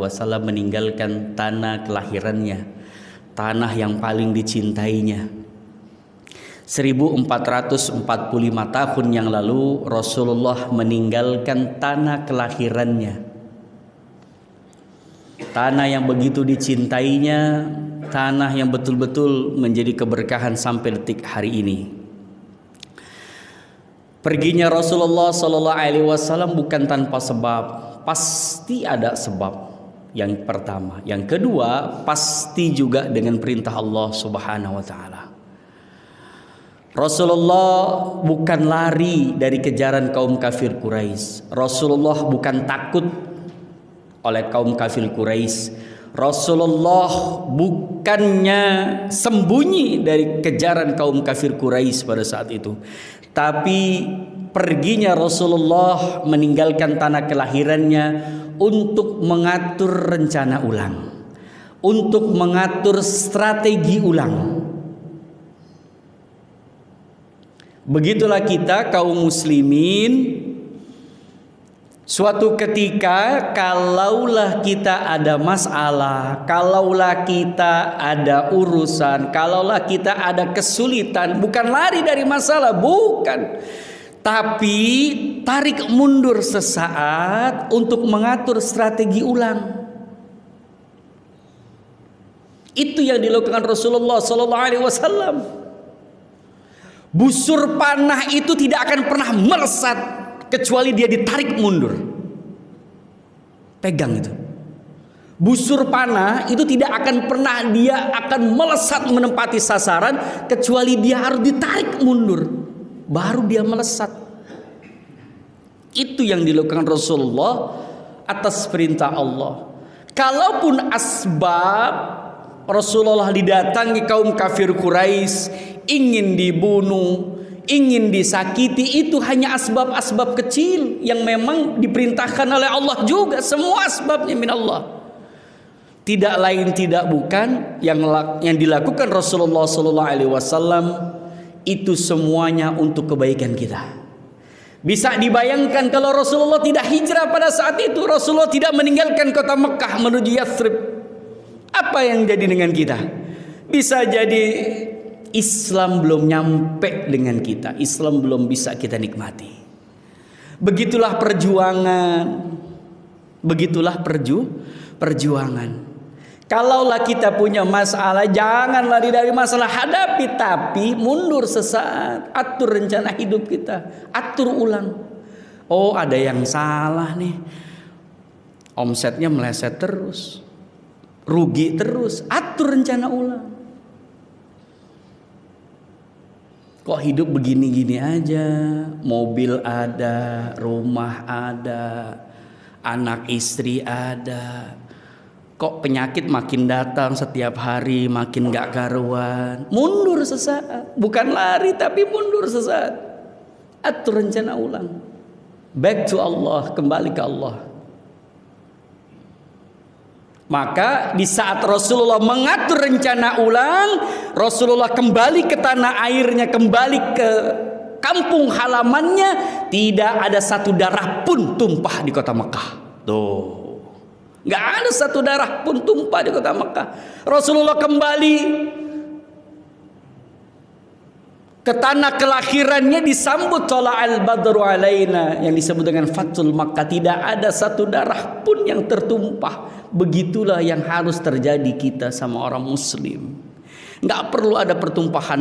Wasallam meninggalkan tanah kelahirannya, tanah yang paling dicintainya. 1445 tahun yang lalu Rasulullah meninggalkan tanah kelahirannya, tanah yang begitu dicintainya, tanah yang betul-betul menjadi keberkahan sampai detik hari ini. Perginya Rasulullah Sallallahu Alaihi Wasallam bukan tanpa sebab, pasti ada sebab. Yang pertama, yang kedua pasti juga dengan perintah Allah Subhanahu Wa Taala. Rasulullah bukan lari dari kejaran kaum kafir Quraisy. Rasulullah bukan takut oleh kaum kafir Quraisy. Rasulullah bukannya sembunyi dari kejaran kaum kafir Quraisy pada saat itu. Tapi perginya Rasulullah meninggalkan tanah kelahirannya untuk mengatur rencana ulang, untuk mengatur strategi ulang. Begitulah kita kaum muslimin, suatu ketika kalaulah kita ada masalah, kalaulah kita ada urusan, kalaulah kita ada kesulitan, bukan lari dari masalah, bukan, tapi tarik mundur sesaat untuk mengatur strategi ulang. Itu yang dilakukan Rasulullah Sallallahu Alaihi Wasallam. Busur panah itu tidak akan pernah melesat kecuali dia ditarik mundur. Pegang itu. Busur panah itu tidak akan pernah dia akan melesat menempati sasaran kecuali dia harus ditarik mundur, baru dia melesat. Itu yang dilakukan Rasulullah atas perintah Allah. Kalaupun asbab Rasulullah didatangi kaum kafir Quraisy, ingin dibunuh, ingin disakiti, itu hanya asbab-asbab kecil yang memang diperintahkan oleh Allah juga. Semua asbabnya min Allah. Tidak lain tidak bukan yang dilakukan Rasulullah Sallallahu Alaihi Wasallam itu semuanya untuk kebaikan kita. Bisa dibayangkan kalau Rasulullah tidak hijrah pada saat itu, Rasulullah tidak meninggalkan kota Mekah menuju Yathrib, apa yang jadi dengan kita? Bisa jadi Islam belum nyampe dengan kita, Islam belum bisa kita nikmati. Begitulah perjuangan, begitulah perjuangan. Kalaulah kita punya masalah, jangan lari dari masalah, hadapi, tapi mundur sesaat, atur rencana hidup kita, atur ulang. Oh, ada yang salah nih, omsetnya meleset terus, rugi terus, atur rencana ulang. Kok hidup begini-gini aja, mobil ada, rumah ada, anak istri ada, kok penyakit makin datang setiap hari, makin gak karuan. Mundur sesaat, bukan lari tapi mundur sesaat, atur rencana ulang, back to Allah, kembali ke Allah. Maka di saat Rasulullah mengatur rencana ulang, Rasulullah kembali ke tanah airnya, kembali ke kampung halamannya, tidak ada satu darah pun tumpah di kota Mekah. Tuh, nggak ada satu darah pun tumpah di kota Mekah. Rasulullah kembali ke tanah kelahirannya, disambut tola'al badru alaina, yang disebut dengan Fathul Makkah. Tidak ada satu darah pun yang tertumpah. Begitulah yang harus terjadi kita sama orang muslim. Nggak perlu ada pertumpahan